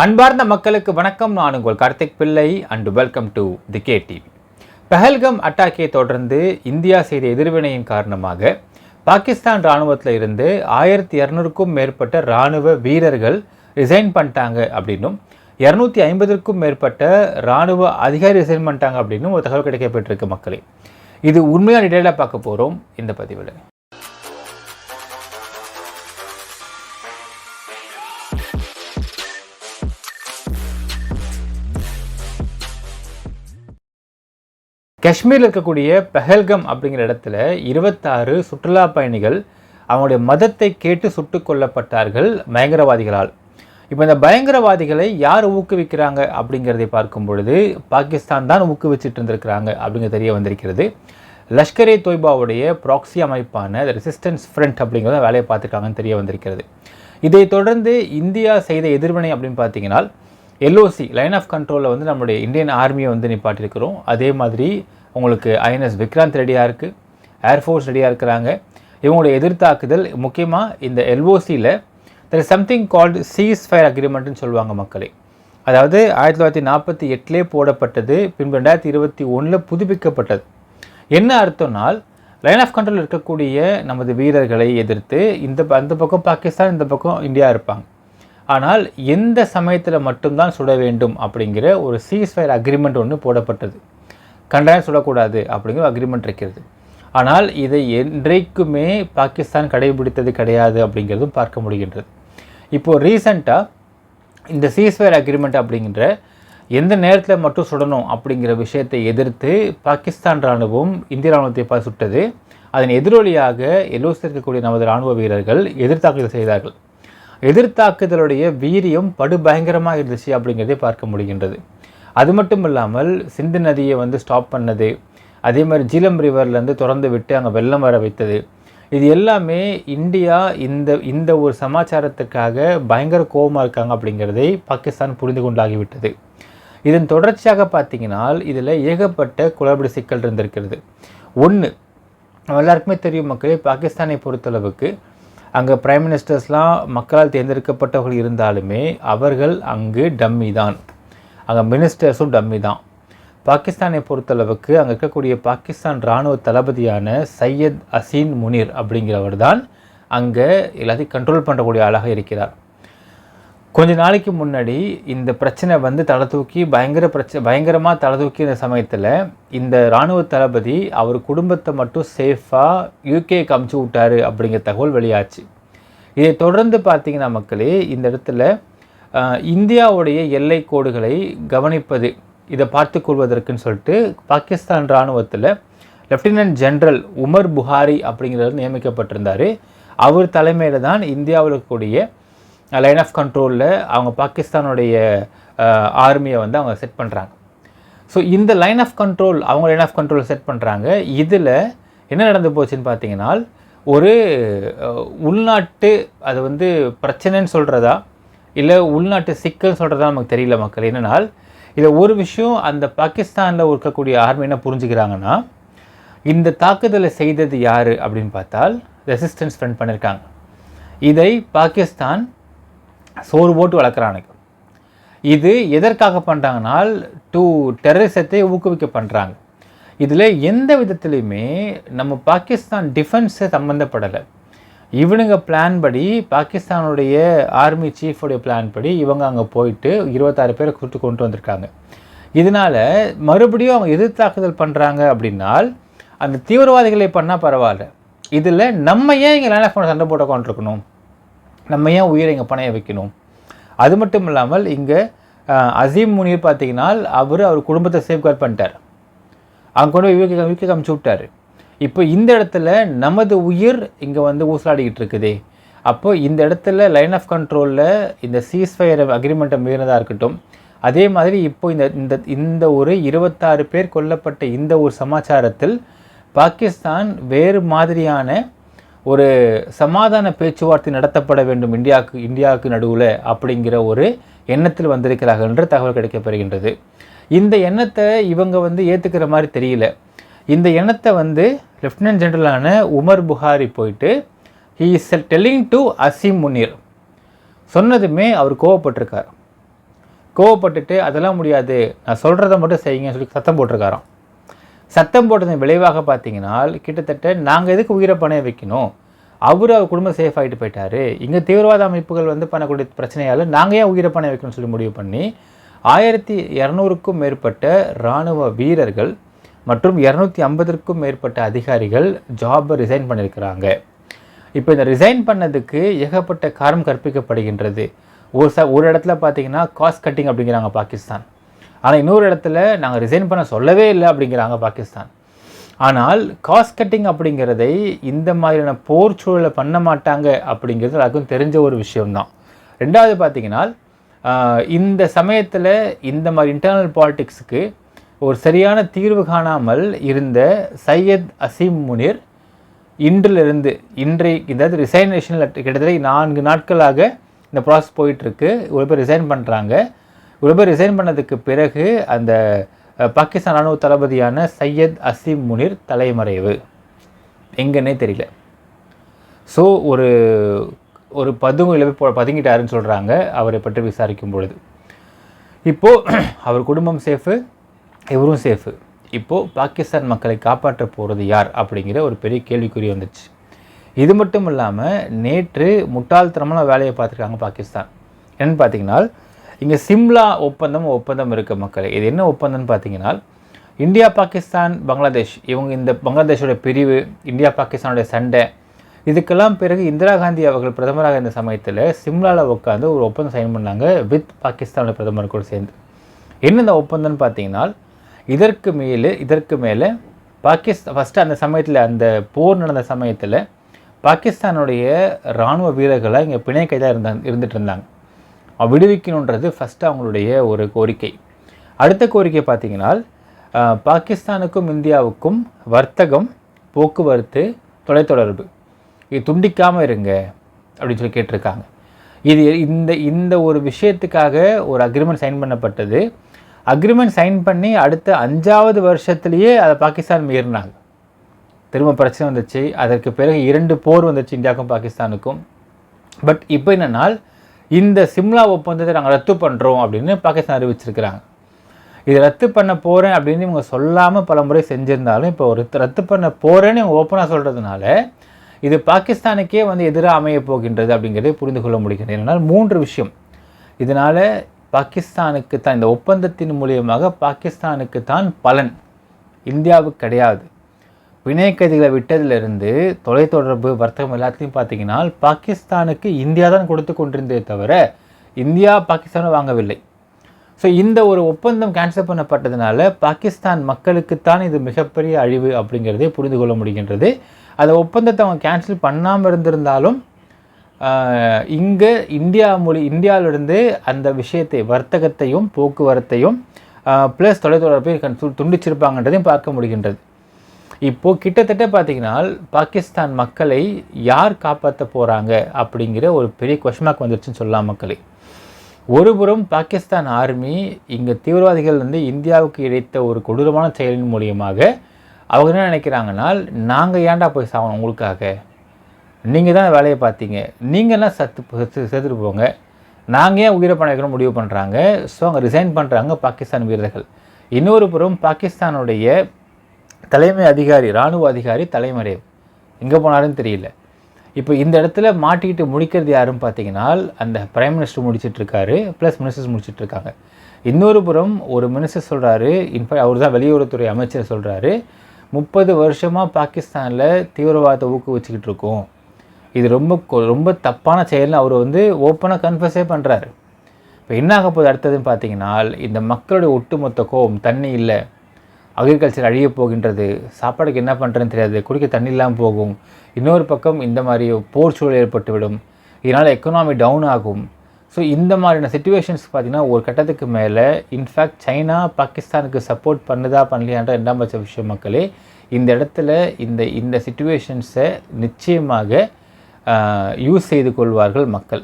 அன்பார்ந்த மக்களுக்கு வணக்கம். நான் உங்கள் Karthik Pillai and welcome to the K TV. Pahalgam அட்டாக்கை தொடர்ந்து இந்தியா செய்த எதிர்வினையின் காரணமாக பாகிஸ்தான் இராணுவத்தில் இருந்து 1200க்கும் மேற்பட்ட இராணுவ வீரர்கள் ரிசைன் பண்ணிட்டாங்க அப்படின்னும் 250க்கும் மேற்பட்ட இராணுவ அதிகாரி ரிசைன் பண்ணிட்டாங்க அப்படின்னும் ஒரு தகவல் கிடைக்கப்பட்டிருக்கு மக்களே. இது உண்மையான டீட்டெயிலாக பார்க்க போகிறோம் இந்த பதிவில். காஷ்மீரில் இருக்கக்கூடிய பஹல்கம் அப்படிங்கிற இடத்துல 26 சுற்றுலா பயணிகள் அவங்களுடைய மதத்தை கேட்டு சுட்டுக் கொல்லப்பட்டார்கள் பயங்கரவாதிகளால். இப்போ இந்த பயங்கரவாதிகளை யார் ஊக்குவிக்கிறாங்க அப்படிங்கிறதை பார்க்கும் பொழுது பாகிஸ்தான் தான் ஊக்குவிச்சுட்டு இருந்திருக்கிறாங்க அப்படிங்கிற தெரிய வந்திருக்கிறது. லஷ்கர் இ தொய்பாவுடைய ப்ராக்சி அமைப்பான ரெசிஸ்டன்ஸ் ஃப்ரண்ட் அப்படிங்கிறத வேலையை பார்த்துருக்காங்கன்னு தெரிய வந்திருக்கிறது. இதை தொடர்ந்து இந்தியா செய்த எதிர்வினை அப்படின்னு பார்த்தீங்கன்னா எல்ஓசி லைன் ஆஃப் கண்ட்ரோலில் வந்து நம்மளுடைய இந்தியன் ஆர்மியை வந்து நிப்பாட்டியிருக்கிறோம். அதே மாதிரி உங்களுக்கு ஐஎன்எஸ் விக்ராந்த் ரெடியாக இருக்குது, ஏர்ஃபோர்ஸ் ரெடியாக இருக்கிறாங்க. இவங்களுடைய எதிர்த்தாக்குதல் முக்கியமாக இந்த எல்ஓசியில் there is something called ceasefire அக்ரிமெண்ட்னு சொல்லுவாங்க மக்களே. அதாவது 1948 போடப்பட்டது, பின்பு 2021 புதுப்பிக்கப்பட்டது. என்ன அர்த்தம்னால் லைன் ஆஃப் கண்ட்ரோல் இருக்கக்கூடிய நமது வீரர்களை எதிர்த்து அந்த பக்கம் பாகிஸ்தான், இந்த பக்கம் இந்தியா இருப்பாங்க. ஆனால் எந்த சமயத்தில் மட்டும்தான் சுட வேண்டும் அப்படிங்கிற ஒரு சீஸ்ஃபயர் அக்ரிமெண்ட் ஒன்று போடப்பட்டது. கண்டாயம் சுடக்கூடாது அப்படிங்கிற அக்ரிமெண்ட் இருக்கிறது. ஆனால் இதை என்றைக்குமே பாகிஸ்தான் கடைபிடித்தது கிடையாது அப்படிங்கிறதும் பார்க்க முடிகின்றது. இப்போது ரீசண்டாக இந்த சீஸ்ஃபயர் அக்ரிமெண்ட் அப்படிங்கிற எந்த நேரத்தில் மட்டும் சுடணும் அப்படிங்கிற விஷயத்தை எதிர்த்து பாகிஸ்தான் இராணுவம் இந்திய இராணுவத்தை பார்த்து சுட்டது. அதன் எதிரொலியாக எல்ஓசி இருக்கக்கூடிய நமது இராணுவ வீரர்கள் எதிர்த்தாக்குதல் செய்தார்கள். எதிர்த்தாக்குதலுடைய வீரியம் படுபயங்கரமாக இருந்துச்சு அப்படிங்கிறதே பார்க்க முடிகின்றது. அது மட்டும் இல்லாமல் சிந்து நதியை வந்து ஸ்டாப் பண்ணது, அதே மாதிரி ஜீலம் ரிவர்லேருந்து திறந்து விட்டு அங்கே வெள்ளம் வர வைத்தது, இது எல்லாமே இந்தியா இந்த ஒரு சமாச்சாரத்துக்காக பயங்கர கோபமாக இருக்காங்க அப்படிங்கிறதை பாகிஸ்தான் புரிந்து கொண்டாகிவிட்டது. இதன் தொடர்ச்சியாக பார்த்தீங்கன்னா இதில் ஏகப்பட்ட குளறுபடி சிக்கல் இருந்திருக்கிறது. ஒன்று, எல்லாருக்குமே தெரியும் மக்களே, பாகிஸ்தானை பொறுத்தளவுக்கு அங்கே பிரைம் மினிஸ்டர்ஸ்லாம் மக்களால் தேர்ந்தெடுக்கப்பட்டவர்கள் இருந்தாலுமே அவர்கள் அங்கு டம்மி தான், அங்கே மினிஸ்டர்ஸும் டம்மி தான். பாகிஸ்தானை பொறுத்தளவுக்கு அங்கே இருக்கக்கூடிய பாகிஸ்தான் இராணுவ தளபதியான சையத் அசீன் முனீர் அப்படிங்கிறவர் தான் அங்கே எல்லாத்தையும் கண்ட்ரோல் பண்ணக்கூடிய ஆளாக இருக்கிறார். கொஞ்ச நாளைக்கு முன்னாடி இந்த பிரச்சனை வந்து பயங்கரமாக தலை தூக்கி இந்த சமயத்தில் இந்த இராணுவ தளபதி அவர் குடும்பத்தை மட்டும் சேஃபாக யூகேக்கு அமுச்சு விட்டார் அப்படிங்கிற தகவல் வெளியாச்சு. இதை தொடர்ந்து பார்த்தீங்கன்னா மக்களே, இந்த இடத்துல இந்தியாவுடைய எல்லை கோடுகளை கவனிப்பது, இதை பார்த்து கொள்வதற்குன்னு சொல்லிட்டு பாகிஸ்தான் இராணுவத்தில் லெஃப்டினன்ட் ஜெனரல் உமர் புகாரி அப்படிங்கிறவர் நியமிக்கப்பட்டிருந்தார். அவர் தலைமையில் தான் இந்தியாவில் இருக்கக்கூடிய லைன் ஆஃப் கண்ட்ரோலில் அவங்க பாகிஸ்தானுடைய ஆர்மியை வந்து அவங்க செட் பண்ணுறாங்க. ஸோ இந்த லைன் ஆஃப் கண்ட்ரோல் செட் பண்ணுறாங்க. இதில் என்ன நடந்து போச்சுன்னு பார்த்தீங்கன்னா, ஒரு உள்நாட்டு அது வந்து பிரச்சனைன்னு சொல்கிறதா இல்லை உள்நாட்டு சிக்கல் சொல்கிறதா நமக்கு தெரியல மக்கள். என்னென்னால் இதில் ஒரு விஷயம் அந்த பாகிஸ்தானில் இருக்கக்கூடிய ஆர்மி என்ன புரிஞ்சுக்கிறாங்கன்னா, இந்த தாக்குதலை செய்தது யார் அப்படின்னு பார்த்தால் ரெசிஸ்டன்ஸ் ஃப்ரண்ட் பண்ணியிருக்காங்க. இதை பாகிஸ்தான் சோறு போட்டு வளர்க்குறானுங்க. இது எதற்காக பண்ணுறாங்கனால் டெரரிசத்தை ஊக்குவிக்க பண்ணுறாங்க. இதில் எந்த விதத்துலையுமே நம்ம பாகிஸ்தான் டிஃபென்ஸை சம்மந்தப்படலை. இவனுங்க பிளான் படி, பாகிஸ்தானுடைய ஆர்மி சீஃபுடைய பிளான் படி இவங்க அங்கே போயிட்டு 26 பேரை கூப்பிட்டு கொண்டு வந்திருக்காங்க. இதனால் மறுபடியும் அவங்க எதிர்த்தாக்குதல் பண்ணுறாங்க அப்படின்னால் அந்த தீவிரவாதிகளை பண்ணால் பரவாயில்ல, இதில் நம்ம ஏன் இங்கே லைன் ஆஃப் சண்டை போட்ட கொண்டிருக்கணும், நம்ம ஏன் உயிரை இங்கே பணைய வைக்கணும். அது மட்டும் இல்லாமல் இங்கே அசீம் முனீர் பார்த்தீங்கன்னா அவர் குடும்பத்தை சேஃப்கார்ட் பண்ணிட்டார், அவங்க கொண்டு போய் யூகே அமுச்சு விட்டார். இப்போ இந்த இடத்துல நமது உயிர் இங்கே வந்து ஊசலாடிக்கிட்டு இருக்குதே. அப்போ இந்த இடத்துல லைன் ஆஃப் கண்ட்ரோலில் இந்த சீஸ்ஃபயர் அக்ரிமெண்ட்டை மீறினதாக இருக்கட்டும், அதே மாதிரி இப்போ இந்த ஒரு 26 பேர் கொல்லப்பட்ட இந்த ஒரு சமாச்சாரத்தில் பாகிஸ்தான் வேறு மாதிரியான ஒரு சமாதான பேச்சுவார்த்தை நடத்தப்பட வேண்டும் இந்தியாவுக்கு நடுவில் அப்படிங்கிற ஒரு எண்ணத்தில் வந்திருக்கிறார்கள் என்ற தகவல் கிடைக்கப்பெறுகின்றது. இந்த எண்ணத்தை இவங்க வந்து ஏற்றுக்கிற மாதிரி தெரியல. இந்த எண்ணத்தை வந்து லெஃப்டினன்ட் ஜெனரலான உமர் புகாரி போயிட்டு he is telling to Asim Munir சொன்னதுமே அவர் கோவப்பட்டிருக்கார். கோவப்பட்டுட்டு அதெல்லாம் முடியாது, நான் சொல்கிறத மட்டும் செய்யுங்கன்னு சொல்லி சத்தம் போட்டிருக்காராம். சத்தம் போட்டதன் விளைவாக பார்த்தீங்கன்னா கிட்டத்தட்ட நாங்கள் எதுக்கு உயிரை பணைய வைக்கணும், அவர் குடும்பம் சேஃப் ஆகிட்டு போயிட்டார், இங்கே தீவிரவாத அமைப்புகள் வந்து பண்ணக்கூடிய பிரச்சனையால் நாங்கள் ஏன் உயிரை பணைய வைக்கணும்னு சொல்லி முடிவு பண்ணி 1200க்கும் மேற்பட்ட இராணுவ வீரர்கள் மற்றும் 250க்கும் மேற்பட்ட அதிகாரிகள் ஜாபை ரிசைன் பண்ணியிருக்கிறாங்க. இப்போ இந்த ரிசைன் பண்ணதுக்கு ஏகப்பட்ட காரணம் கற்பிக்கப்படுகின்றது. ஒரு இடத்துல பார்த்தீங்கன்னா காஸ்ட் கட்டிங் அப்படிங்கிறாங்க பாகிஸ்தான், ஆனால் இன்னொரு இடத்துல நாங்கள் ரிசைன் பண்ண சொல்லவே இல்லை அப்படிங்கிறாங்க பாகிஸ்தான். ஆனால் காஸ்ட் கட்டிங் அப்படிங்கிறதை இந்த மாதிரியான போர் சூழலை பண்ண மாட்டாங்க அப்படிங்கிறது எல்லாருக்கும் தெரிஞ்ச ஒரு விஷயம்தான். ரெண்டாவது பார்த்தீங்கன்னா இந்த சமயத்தில் இந்த மாதிரி இன்டர்னல் பாலிடிக்ஸுக்கு ஒரு சரியான தீர்வு காணாமல் இருந்த சையத் அசீம் முனீர் இன்றைக்கு இதாவது ரிசைனேஷனில் கிட்டத்தட்ட 4 நாட்களாக இந்த ப்ராசஸ் போயிட்டுருக்கு. இவ்வளோ பேர் ரிசைன் பண்ணுறாங்க. இவ்வளோ பேர் ரிசைன் பண்ணதுக்கு பிறகு அந்த பாகிஸ்தான் இராணுவ தளபதியான சையத் அசீம் முனீர் தலைமறைவு எங்கன்னே தெரியல. ஸோ ஒரு பதுங்கிட்டாருன்னு சொல்கிறாங்க அவரை பற்றி விசாரிக்கும் பொழுது. இப்போது அவர் குடும்பம் சேஃபு, இவரும் சேஃபு. இப்போது பாகிஸ்தான் மக்களை காப்பாற்ற போகிறது யார் அப்படிங்கிற ஒரு பெரிய கேள்விக்குறி வந்துச்சு. இது மட்டும் இல்லாமல் நேற்று முட்டாள்தனமான வேலையை பார்த்துருக்காங்க பாகிஸ்தான். என்னென்னு பார்த்தீங்கன்னா இங்கே சிம்லா ஒப்பந்தம் இருக்க மக்கள். இது என்ன ஒப்பந்தம்னு பார்த்தீங்கன்னா இந்தியா பாகிஸ்தான் பங்களாதேஷ் இந்த பங்களாதேஷோட பிரிவு, இந்தியா பாகிஸ்தானோட சண்டை, இதுக்கெல்லாம் பிறகு இந்திரா காந்தி அவர்கள் பிரதமராக இருந்த சமயத்தில் சிம்லாவில் உட்காந்து ஒரு ஒப்பந்தம் சைன் பண்ணாங்க வித் பாகிஸ்தானோட பிரதமர் கூட சேர்ந்து. என்ன இந்த ஒப்பந்தம்னு பார்த்தீங்கன்னா இதற்கு மேலே பாகிஸ்தான் ஃபஸ்ட்டு அந்த சமயத்தில் அந்த போர் நடந்த சமயத்தில் பாகிஸ்தானுடைய இராணுவ வீரர்களாக இங்கே பிணை கைதாக இருந்துட்டு இருந்தாங்க. விடுவிக்கணுன்றது ஃபஸ்ட்டு அவங்களுடைய ஒரு கோரிக்கை. அடுத்த கோரிக்கை பார்த்திங்கன்னா பாகிஸ்தானுக்கும் இந்தியாவுக்கும் வர்த்தகம், போக்குவரத்து, தொலைத்தொடர்பு இது துண்டிக்காமல் இருங்க அப்படின்னு சொல்லி கேட்டிருக்காங்க. இது இந்த ஒரு விஷயத்துக்காக ஒரு அக்ரிமெண்ட் சைன் பண்ணப்பட்டது. அக்ரிமெண்ட் சைன் பண்ணி அடுத்த 5வது வருஷத்துலேயே அதை பாகிஸ்தான் மீறினாங்க. திரும்ப பிரச்சனை வந்துச்சு. அதற்கு பிறகு 2 போர் வந்துச்சு இந்தியாவுக்கும் பாகிஸ்தானுக்கும். பட் இப்போ என்னென்னா இந்த சிம்லா ஒப்பந்தத்தை நாங்கள் ரத்து பண்ணுறோம் அப்படின்னு பாகிஸ்தான் அறிவிச்சிருக்கிறாங்க. இது ரத்து பண்ண போகிறேன் அப்படின்னு இவங்க சொல்லாமல் பல முறை செஞ்சுருந்தாலும் இப்போ ரத்து பண்ண போகிறேன்னு இவங்க ஓப்பனாக சொல்கிறதுனால இது பாகிஸ்தானுக்கே வந்து எதிராக அமைய போகின்றது அப்படிங்கிறதை புரிந்து கொள்ள முடிகிறது. ஏன்னால் 3 விஷயம். இதனால் பாகிஸ்தானுக்கு தான், இந்த ஒப்பந்தத்தின் மூலியமாக பாகிஸ்தானுக்கு தான் பலன், இந்தியாவுக்கு கிடையாது. பிணை கைதிகளை விட்டதிலிருந்து தொலைத்தொடர்பு, வர்த்தகம் எல்லாத்தையும் பார்த்தீங்கன்னா பாகிஸ்தானுக்கு இந்தியா தான் கொடுத்து கொண்டிருந்தே தவிர இந்தியா பாகிஸ்தானை வாங்கவில்லை. ஸோ இந்த ஒரு ஒப்பந்தம் கேன்சல் பண்ணப்பட்டதுனால பாகிஸ்தான் மக்களுக்குத்தான் இது மிகப்பெரிய அழிவு அப்படிங்கிறதே புரிந்து கொள்ள முடிகின்றது. அந்த ஒப்பந்தத்தை அவங்க கேன்சல் பண்ணாமல் இருந்திருந்தாலும் இங்கே இந்தியாவிலிருந்து அந்த விஷயத்தை, வர்த்தகத்தையும் போக்குவரத்தையும் ப்ளஸ் தொலைத்தொடர்பை துண்டிச்சிருப்பாங்கன்றதையும் பார்க்க முடிகின்றது. இப்போது கிட்டத்தட்ட பார்த்திங்கன்னா பாகிஸ்தான் மக்களை யார் காப்பாற்ற போகிறாங்க அப்படிங்கிற ஒரு பெரிய கொஸ்டின் மார்க் வந்துருச்சுன்னு சொல்லலாம் மக்களை. ஒருபுறம் பாகிஸ்தான் ஆர்மி இங்கே தீவிரவாதிகள் வந்து இந்தியாவுக்கு இழைத்த ஒரு கொடூரமான செயலின் மூலியமாக அவங்க என்ன நினைக்கிறாங்கன்னா, நாங்கள் ஏன்டா போய் சாகணும் உங்களுக்காக, நீங்கள் தான் வேலையை பார்த்தீங்க, நீங்கள்லாம் செத்துட்டு போங்க, நாங்கள் ஏன் உயிரை பணம் வைக்கணும் முடிவு பண்ணுறாங்க. ஸோ அங்கே ரிசைன் பண்ணுறாங்க பாகிஸ்தான் வீரர்கள். இன்னொரு புறம் பாகிஸ்தானுடைய தலைமை அதிகாரி, இராணுவ அதிகாரி தலைமறைவு, எங்கே போனாருன்னு தெரியல. இப்போ இந்த இடத்துல மாட்டிக்கிட்டு முடிக்கிறது யாருன்னு பார்த்தீங்கன்னா அந்த பிரைம் மினிஸ்டர் முடிச்சிட்ருக்காரு, ப்ளஸ் மினிஸ்டர்ஸ் முடிச்சிட்ருக்காங்க. இன்னொரு புறம் ஒரு மினிஸ்டர் சொல்கிறாரு, இன்ஃபேக்ட் அவர் தான் வெளியுறவுத்துறை அமைச்சர் சொல்கிறாரு, 30 வருஷமாக பாகிஸ்தானில் தீவிரவாதத்தை ஊக்குவிச்சுக்கிட்டு இருக்கோம், இது ரொம்ப தப்பான செயல்னு அவர் வந்து ஓப்பனாக கன்ஃபஸே பண்ணுறாரு. இப்போ என்ன ஆக போகுது அடுத்ததுன்னு பார்த்தீங்கன்னா இந்த மக்களுடைய ஒட்டுமொத்த கோபம், தண்ணி இல்லை, அக்ரிகல்ச்சர் அழிய போகின்றது, சாப்பாடுக்கு என்ன பண்ணுறதுன்னு தெரியாது, குடிக்க தண்ணி இல்லாமல் போகும், இன்னொரு பக்கம் இந்த மாதிரி போர் சூழல் ஏற்பட்டுவிடும், இதனால் எக்கனாமி டவுன் ஆகும். ஸோ இந்த மாதிரியான சிச்சுவேஷன்ஸ் பார்த்திங்கன்னா ஒரு கட்டத்துக்கு மேலே இன்ஃபேக்ட் சைனா பாகிஸ்தானுக்கு சப்போர்ட் பண்ணுதா பண்ணலையான்ற 2ஆம் பட்ச விஷயம் மக்களே. இந்த இடத்துல இந்த சிச்சுவேஷன்ஸை நிச்சயமாக யூஸ் செய்து கொள்வார்கள் மக்கள்.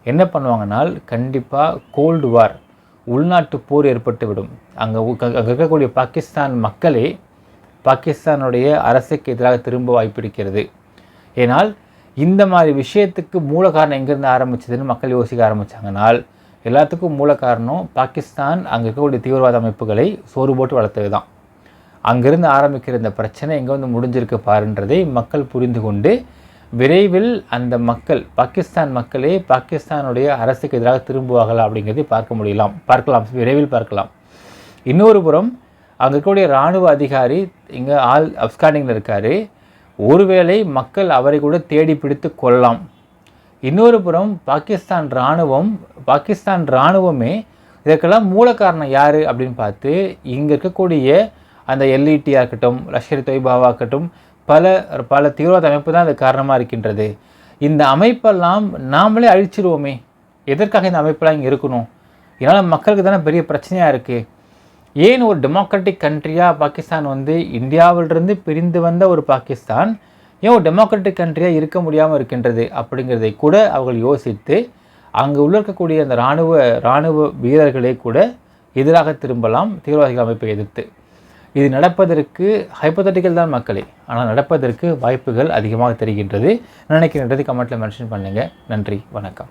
என்ன பண்ணுவாங்கனால் கண்டிப்பாக கோல்டு வார், உள்நாட்டு போர் ஏற்பட்டுவிடும். அங்கே இருக்கக்கூடிய பாகிஸ்தான் மக்களே பாகிஸ்தானுடைய அரசுக்கு எதிராக திரும்ப வாய்ப்பிருக்கிறது. ஏனால் இந்த மாதிரி விஷயத்துக்கு மூல காரணம் எங்கேருந்து ஆரம்பிச்சதுன்னு மக்கள் யோசிக்க ஆரம்பித்தாங்கனால் எல்லாத்துக்கும் மூல காரணம் பாகிஸ்தான் அங்கே இருக்கக்கூடிய தீவிரவாத அமைப்புகளை சோறு போட்டு வளர்த்தது தான். அங்கிருந்து ஆரம்பிக்கிற இந்த பிரச்சனை எங்கே வந்து முடிஞ்சிருக்கு பாருன்றதை மக்கள் புரிந்து கொண்டு விரைவில் அந்த மக்கள் பாகிஸ்தான் மக்களே பாகிஸ்தானுடைய அரசுக்கு எதிராக திரும்புவார்களா அப்படிங்கிறதை பார்க்கலாம், விரைவில் பார்க்கலாம். இன்னொரு புறம் அங்கே இருக்கக்கூடிய இராணுவ அதிகாரி இங்கே அப்ஸ்காண்டிங்கில் இருக்கார். ஒருவேளை மக்கள் அவரை கூட தேடி பிடித்து கொள்ளலாம். இன்னொரு புறம் பாகிஸ்தான் இராணுவமே இதற்கெல்லாம் மூல காரணம் யார் அப்படின்னு பார்த்து இங்கே இருக்கக்கூடிய அந்த எல்இடியாக இருக்கட்டும், லஷ்கர் தொய்பாவாக இருக்கட்டும், பல தீவிரவாத அமைப்பு தான் அது காரணமாக இருக்கின்றது. இந்த அமைப்பெல்லாம் நாமளே அழிச்சிடுவோமே, எதற்காக இந்த அமைப்பெல்லாம் இங்கே இருக்கணும்? இதனால் மக்களுக்கு தானே பெரிய பிரச்சனையாக இருக்குது. ஏன் ஒரு டெமோக்ராட்டிக் கண்ட்ரியாக பாகிஸ்தான் வந்து இந்தியாவிலிருந்து பிரிந்து வந்த ஒரு பாகிஸ்தான் ஏன் ஒரு டெமோக்ராட்டிக் கண்ட்ரியாக இருக்க முடியாமல் இருக்கின்றது அப்படிங்கிறதை கூட அவர்கள் யோசித்து அங்கே உள்ள இருக்கக்கூடிய அந்த இராணுவ வீரர்களே கூட எதிராக திரும்பலாம் தீவிரவாதிகள் அமைப்பை எதிர்த்து. இது நடப்பதற்கு ஹைப்போதட்டிக்கல் தான் மக்களே, ஆனால் நடப்பதற்கு வாய்ப்புகள் அதிகமாக தெரிகின்றது. நினைக்கின்றது கமெண்ட்டில் மென்ஷன் பண்ணுங்கள். நன்றி, வணக்கம்.